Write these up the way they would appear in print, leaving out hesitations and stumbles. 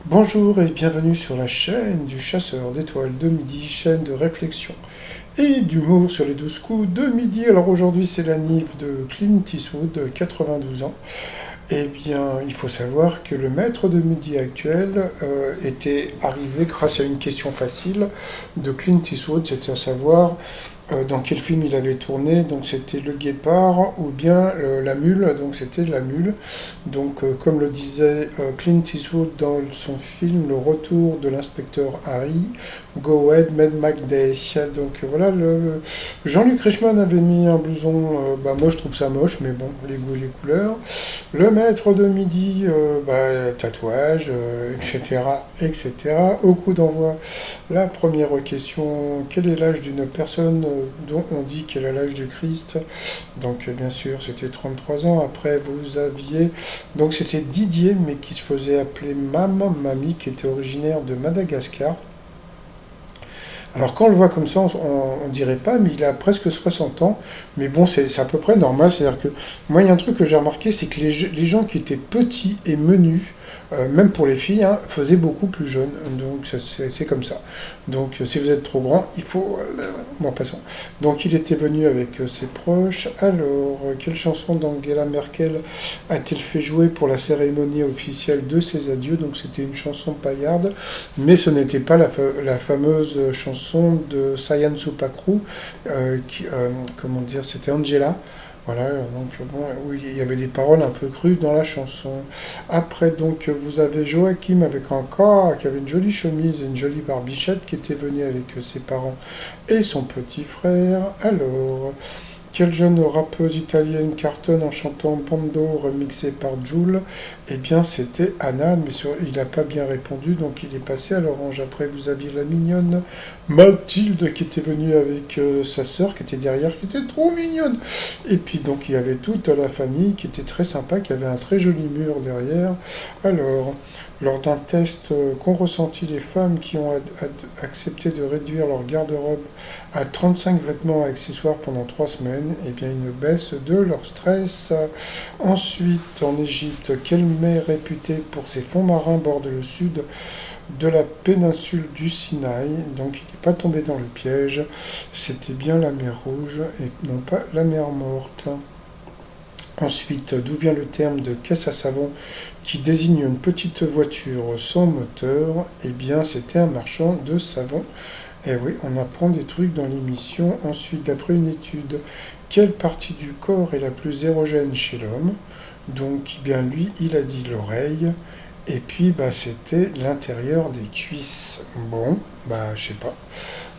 Bonjour et bienvenue sur la chaîne du chasseur d'étoiles de midi, chaîne de réflexion et d'humour sur les 12 coups de midi. Alors aujourd'hui c'est la nif de Clint Eastwood, 92 ans. Eh bien, il faut savoir que le maître de midi actuel était arrivé grâce à une question facile de Clint Eastwood, c'était à savoir dans quel film il avait tourné. Donc c'était Le Guépard ou bien La Mule, donc c'était La Mule. Donc comme le disait Clint Eastwood dans son film Le Retour de l'inspecteur Harry, Go Ahead, Mad McDay. Donc voilà, Jean-Luc Reichmann avait mis un blouson, moi je trouve ça moche, mais bon, les goûts et les couleurs. Le maître de midi, tatouage, etc., etc. Au coup d'envoi, la première question, quel est l'âge d'une personne dont on dit qu'elle a l'âge du Christ? Donc bien sûr, c'était 33 ans. Après, vous aviez, donc c'était Didier, mais qui se faisait appeler Mamie, qui était originaire de Madagascar. Alors quand on le voit comme ça, on dirait pas, mais il a presque 60 ans. Mais bon, c'est à peu près normal. C'est-à-dire que moi, il y a un truc que j'ai remarqué, c'est que les gens qui étaient petits et menus, même pour les filles, hein, faisaient beaucoup plus jeunes. Donc c'est comme ça. Donc si vous êtes trop grand, il faut... bon, passons. Donc il était venu avec ses proches. Alors, quelle chanson d'Angela Merkel a-t-il fait jouer pour la cérémonie officielle de ses adieux? Donc c'était une chanson paillarde, mais ce n'était pas la fameuse chanson de Sayan Supakru, comment dire, c'était Angela. Voilà, donc bon, oui, il y avait des paroles un peu crues dans la chanson. Après, donc, vous avez Joachim avec un corps, qui avait une jolie chemise et une jolie barbichette, qui était venu avec ses parents et son petit frère. Alors, quelle jeune rappeuse italienne cartonne en chantant Bando remixé par Jul? Eh bien, c'était Anna, mais il n'a pas bien répondu, donc il est passé à l'orange. Après, vous aviez la mignonne Mathilde qui était venue avec sa sœur qui était derrière, qui était trop mignonne. Et puis, donc, il y avait toute la famille qui était très sympa, qui avait un très joli mur derrière. Alors, lors d'un test qu'ont ressenti les femmes qui ont accepté de réduire leur garde-robe à 35 vêtements et accessoires pendant 3 semaines, eh bien une baisse de leur stress. Ensuite, en Égypte, quelle mer réputée pour ses fonds marins borde le sud de la péninsule du Sinaï? Donc il n'est pas tombé dans le piège, c'était bien la mer Rouge et non pas la mer Morte. Ensuite, d'où vient le terme de caisse à savon qui désigne une petite voiture sans moteur? Eh bien, c'était un marchand de savon. Et oui, on apprend des trucs dans l'émission. Ensuite, d'après une étude, quelle partie du corps est la plus érogène chez l'homme? Donc, eh bien, lui, il a dit l'oreille. Et puis, c'était l'intérieur des cuisses. Bon, je sais pas.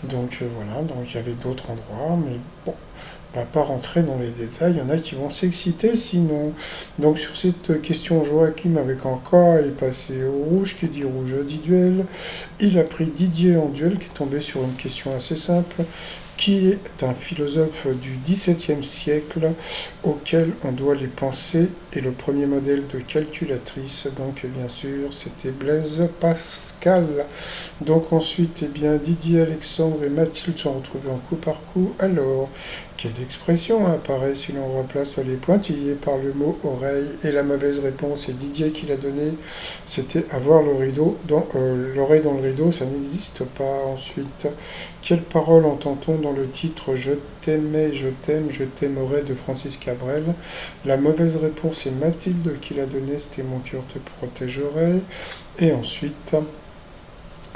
Donc, voilà, donc il y avait d'autres endroits, mais bon, on va pas rentrer dans les détails. Il y en a qui vont s'exciter sinon. Donc, sur cette question, Joachim avec un K est passé au rouge. Qui dit rouge dit duel. Il a pris Didier en duel, qui est tombé sur une question assez simple. Qui est un philosophe du XVIIe siècle auquel on doit les pensées et le premier modèle de calculatrice? Donc bien sûr c'était Blaise Pascal. Donc ensuite Didier, Alexandre et Mathilde sont retrouvés en coup par coup. Alors quelle expression apparaît si l'on remplace les pointillés par le mot oreille? Et la mauvaise réponse est Didier qui l'a donnée, c'était avoir le rideau dans l'oreille dans le rideau, ça n'existe pas. Ensuite, quelle parole entend-on dans le titre Je t'aimais, je t'aime, je t'aimerai de Francis Cabrel? La mauvaise réponse est Mathilde qui l'a donnée, c'était Mon cœur te protégerait. Et ensuite,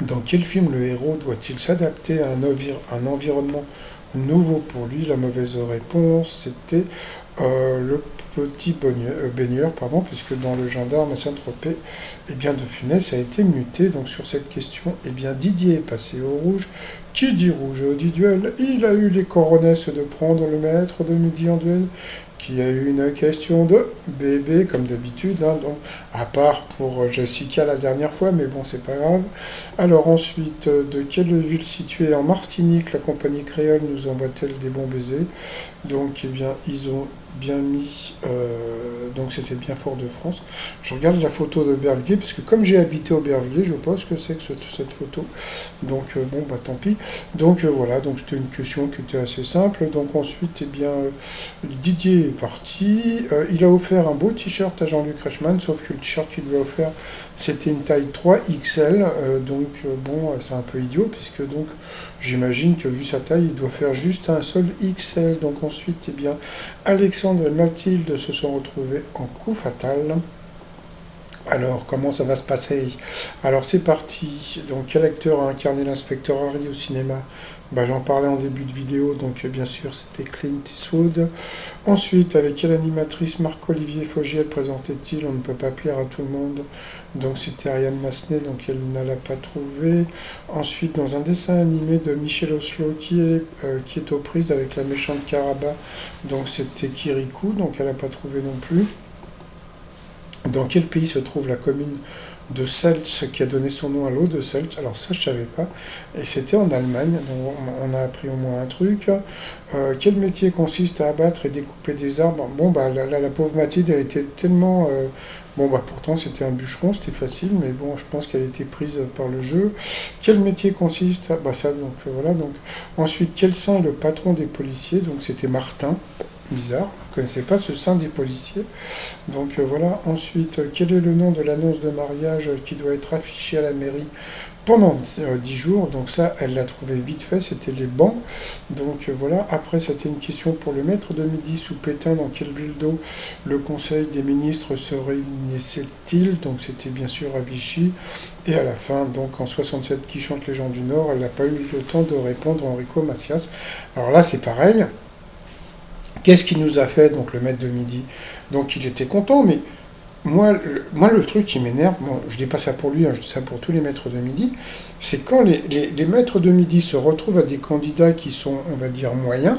dans quel film le héros doit-il s'adapter à un environnement nouveau pour lui? La mauvaise réponse, c'était le petit baigneur, pardon, puisque dans le gendarme à Saint-Tropez, de Funès a été muté. Donc sur cette question, Didier est passé au rouge. Qui dit rouge dit duel. Il a eu les coronesses de prendre le maître de midi en duel, qui a eu une question de bébé, comme d'habitude, hein, donc, à part pour Jessica la dernière fois, mais bon, c'est pas grave. Alors ensuite, de quelle ville située en Martinique la compagnie créole nous envoie-t-elle des bons baisers? Donc, ils ont bien mis, donc c'était bien Fort-de-France. Je regarde la photo d'Aubervilliers, parce que comme j'ai habité Aubervilliers, je vois ce que c'est que cette photo. Donc bon, bah tant pis. Donc voilà, donc c'était une question qui était assez simple. Donc ensuite, eh bien, Didier est parti. Il a offert un beau t-shirt à Jean-Luc Reichmann, sauf que le t-shirt qu'il lui a offert, c'était une taille 3XL. Donc bon, c'est un peu idiot, puisque donc j'imagine que vu sa taille, il doit faire juste un seul XL. Donc ensuite, eh bien, Alexandre et Mathilde se sont retrouvés en coup fatal. Alors, comment ça va se passer? Alors, c'est parti. Donc, quel acteur a incarné l'inspecteur Harry au cinéma? Bah, j'en parlais en début de vidéo, donc bien sûr, c'était Clint Eastwood. Ensuite, avec quelle animatrice Marc-Olivier Fogiel présentait-il On ne peut pas plaire à tout le monde. Donc, c'était Ariane Massenet, donc elle ne l'a pas trouvé. Ensuite, dans un dessin animé de Michel Oslo, qui est aux prises avec la méchante Caraba, donc c'était Kirikou, donc elle n'a pas trouvé non plus. Dans quel pays se trouve la commune de Seltz qui a donné son nom à l'eau de Seltz? Alors ça, je ne savais pas. Et c'était en Allemagne, donc on a appris au moins un truc. Quel métier consiste à abattre et découper des arbres? Bon, bah là, la pauvre Mathilde a été tellement... bon, bah pourtant, c'était un bûcheron, c'était facile, mais bon, je pense qu'elle a été prise par le jeu. Quel métier consiste à... Bah ça, donc voilà. Donc ensuite, quel saint est le patron des policiers? Donc c'était Martin. Bizarre, je ne connaissais pas ce saint des policiers. Donc voilà, ensuite, quel est le nom de l'annonce de mariage qui doit être affichée à la mairie pendant 10 jours? Donc ça, elle l'a trouvé vite fait, c'était les bancs. Donc voilà, après c'était une question pour le maître de midi sous Pétain, dans quelle ville d'eau le conseil des ministres se réunissait-il? Donc c'était bien sûr à Vichy. Et à la fin, donc en 67, qui chante les gens du Nord? Elle n'a pas eu le temps de répondre, Enrico Macias. Alors là, c'est pareil. Qu'est-ce qu'il nous a fait, donc le maître de midi? Donc il était content, mais le truc qui m'énerve, bon, je dis pas ça pour lui, hein, je dis ça pour tous les maîtres de midi, c'est quand les maîtres de midi se retrouvent à des candidats qui sont, on va dire, moyens,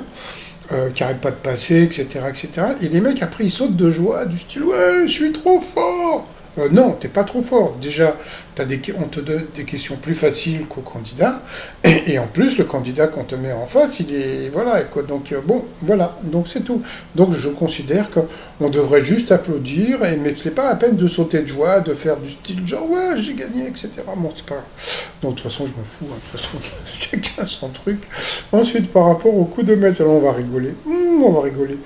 qui n'arrêtent pas de passer, etc., etc., et les mecs, après, ils sautent de joie, du style, ouais, je suis trop fort! Non, t'es pas trop fort. Déjà, on te donne des questions plus faciles qu'au candidat. Et en plus, le candidat qu'on te met en face, il est... Voilà, quoi. Donc, bon, voilà. Donc, c'est tout. Donc, je considère qu'on devrait juste applaudir, mais c'est pas la peine de sauter de joie, de faire du style genre, ouais, j'ai gagné, etc. Bon, c'est pas grave. Donc, de toute façon, je m'en fous. Hein. De toute façon, chacun son truc. Ensuite, par rapport au coup de maître, alors on va rigoler. On va rigoler.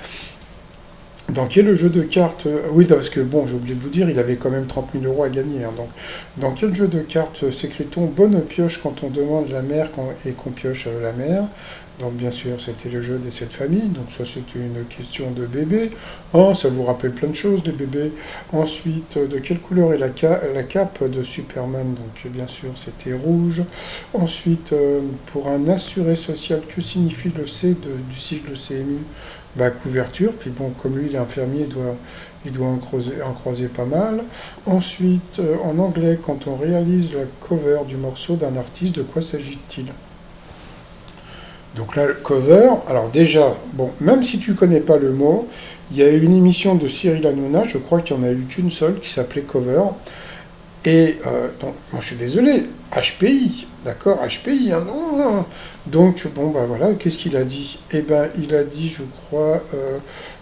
Dans quel jeu de cartes... oui, parce que, bon, j'ai oublié de vous dire, il avait quand même 30 000 € à gagner. Hein, donc, dans quel jeu de cartes s'écrit-on bonne pioche quand on demande la mère et qu'on pioche la mère? Donc, bien sûr, c'était le jeu des 7 familles. Donc, ça, c'était une question de bébé. Hein, ça vous rappelle plein de choses, des bébés. Ensuite, de quelle couleur est la cape de Superman? Donc, bien sûr, c'était rouge. Ensuite, pour un assuré social, que signifie le du sigle CMU? Bah, couverture, puis bon, comme lui il est infirmier, il doit en croiser pas mal. Ensuite, en anglais, quand on réalise la cover du morceau d'un artiste, de quoi s'agit-il? Donc là, le cover, alors déjà, bon, même si tu connais pas le mot, il y a eu une émission de Cyril Hanouna, je crois qu'il n'y en a eu qu'une seule, qui s'appelait Cover. Et donc, moi je suis désolé, HPI, d'accord, HPI, hein, non, non. Donc, bon, bah voilà, qu'est-ce qu'il a dit? Eh ben, il a dit, je crois,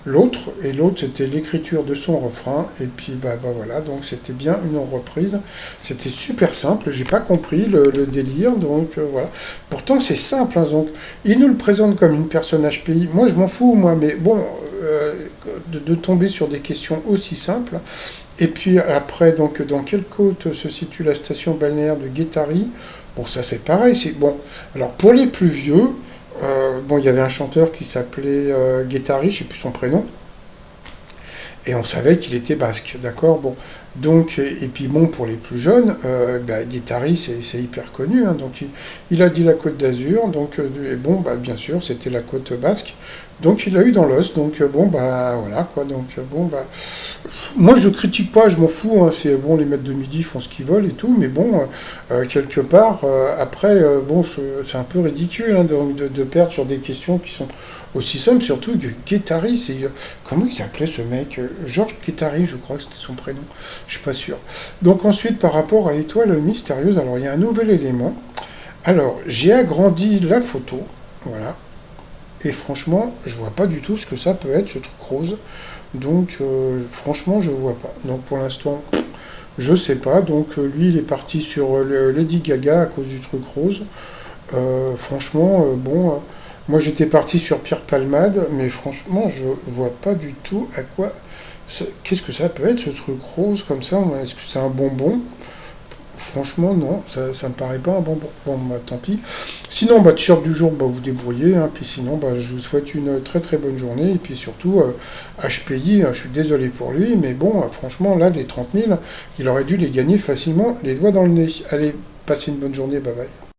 l'autre, et l'autre c'était l'écriture de son refrain, et puis, bah voilà, donc c'était bien une reprise. C'était super simple, j'ai pas compris le délire, donc voilà. Pourtant, c'est simple, hein, donc, il nous le présente comme une personne HPI. Moi, je m'en fous, moi, mais bon, de tomber sur des questions aussi simples. Et puis après, donc, dans quelle côte se situe la station balnéaire de Guétari? Bon, ça c'est pareil. Bon, alors pour les plus vieux, bon, il y avait un chanteur qui s'appelait Guétari, je sais plus son prénom, et on savait qu'il était basque, d'accord. Bon, donc, et puis bon, pour les plus jeunes, bah, Guétari, c'est hyper connu, hein, donc il a dit la Côte d'Azur, donc, et bon, bah, bien sûr, c'était la côte basque, donc il l'a eu dans l'os, donc bon, bah voilà, quoi, donc bon, bah, moi je critique pas, je m'en fous, hein, c'est bon, les maîtres de midi font ce qu'ils veulent et tout, mais bon, quelque part, après, bon, c'est un peu ridicule hein, de perdre sur des questions qui sont aussi simples, surtout que Guétari, c'est, comment il s'appelait ce mec? Georges Guétari, je crois que c'était son prénom. Je suis pas sûr. Donc ensuite, par rapport à l'étoile mystérieuse, alors il y a un nouvel élément. Alors, j'ai agrandi la photo, voilà, Et franchement, je vois pas du tout ce que ça peut être, ce truc rose. Donc, franchement, je vois pas. Donc, pour l'instant, je sais pas. Donc, lui, il est parti sur Lady Gaga à cause du truc rose. Franchement, bon, moi j'étais parti sur Pierre Palmade, mais franchement, je vois pas du tout à quoi. Qu'est-ce que ça peut être ce truc rose comme ça? Est-ce que c'est un bonbon? Franchement, non, ça me paraît pas un bonbon. Bon, bah tant pis. Sinon, bah, t-shirt du jour, bah, vous débrouillez. Hein, puis sinon, bah, je vous souhaite une très très bonne journée. Et puis surtout, HPI, je suis désolé pour lui, mais bon, franchement, là, les 30 000, il aurait dû les gagner facilement, les doigts dans le nez. Allez, passez une bonne journée, bye bye.